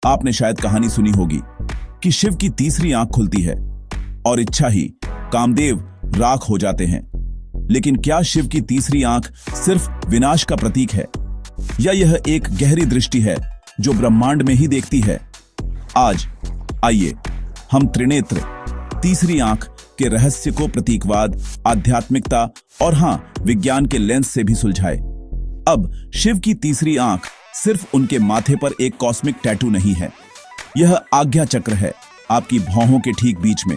आपने शायद कहानी सुनी होगी कि शिव की तीसरी आंख खुलती है और इच्छा ही कामदेव राख हो जाते हैं। लेकिन क्या शिव की तीसरी आंख सिर्फ विनाश का प्रतीक है, या यह एक गहरी दृष्टि है जो ब्रह्मांड में ही देखती है? आज आइए हम त्रिनेत्र, तीसरी आंख के रहस्य को प्रतीकवाद, आध्यात्मिकता और विज्ञान के लेंस से भी सुलझाए। अब शिव की तीसरी आंख सिर्फ उनके माथे पर एक कॉस्मिक टैटू नहीं है, यह आज्ञा चक्र है आपकी भौहों के ठीक बीच में।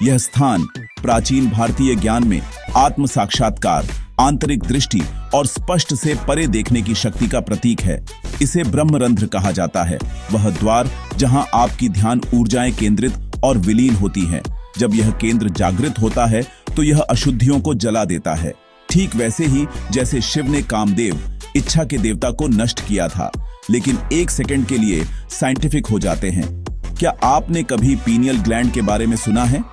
यह स्थान प्राचीन भारतीय ज्ञान में आत्म साक्षात्कार, आंतरिक दृष्टि और स्पष्ट से परे देखने की शक्ति का प्रतीक है। इसे ब्रह्मरंध्र कहा जाता है, वह द्वार जहां आपकी ध्यान ऊर्जाएं केंद्रित और विलीन होती हैं। जब यह केंद्र जागृत होता है तो यह अशुद्धियों को जला देता है, ठीक वैसे ही जैसे शिव ने कामदेव, इच्छा के देवता को नष्ट किया था, लेकिन एक सेकंड के लिए साइंटिफिक हो जाते हैं। क्या आपने कभी पीनियल ग्लैंड के बारे में सुना है?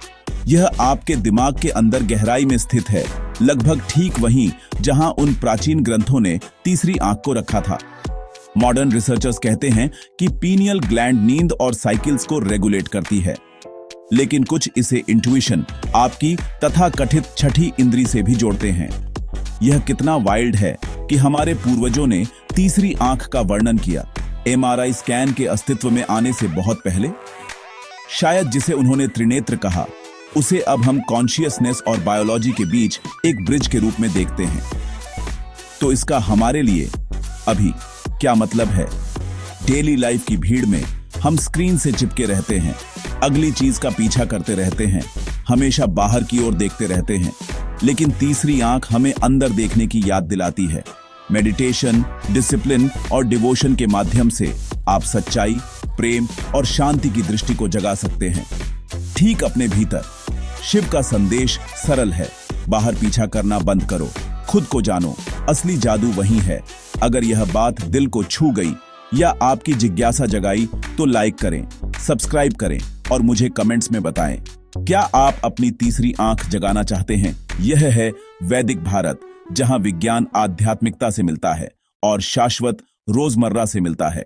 यह आपके दिमाग के अंदर गहराई में स्थित है, लगभग ठीक वहीं जहां उन प्राचीन ग्रंथों ने तीसरी आंख को रखा था। मॉडर्न रिसर्चर्स कहते हैं कि पीनियल ग्लैंड नींद और साइकिल्स को रेगुलेट करती है, लेकिन कुछ इसे इंट्यूशन, आपकी तथाकथित छठी इंद्री से भी जोड़ते हैं। यह कितना वाइल्ड है कि हमारे पूर्वजों ने तीसरी आंख का वर्णन किया एमआरआई स्कैन के अस्तित्व में आने से बहुत पहले। शायद जिसे उन्होंने त्रिनेत्र कहा, उसे अब हम कॉन्शियसनेस और बायोलॉजी के बीच एक ब्रिज के रूप में देखते हैं। तो इसका हमारे लिए अभी क्या मतलब है? डेली लाइफ की भीड़ में हम स्क्रीन से चिपके रहते हैं, अगली चीज का पीछा करते रहते हैं, हमेशा बाहर की ओर देखते रहते हैं, लेकिन तीसरी आंख हमें अंदर देखने की याद दिलाती है। मेडिटेशन, डिसिप्लिन और डिवोशन के माध्यम से आप सच्चाई, प्रेम और शांति की दृष्टि को जगा सकते हैं, ठीक अपने भीतर। शिव का संदेश सरल है, बाहर पीछा करना बंद करो, खुद को जानो, असली जादू वही है। अगर यह बात दिल को छू गई या आपकी जिज्ञासा जगाई तो लाइक करें, सब्सक्राइब करें और मुझे कमेंट्स में बताएं, क्या आप अपनी तीसरी आंख जगाना चाहते हैं? यह है वैदिक भारत, जहां विज्ञान आध्यात्मिकता से मिलता है और शाश्वत रोजमर्रा से मिलता है।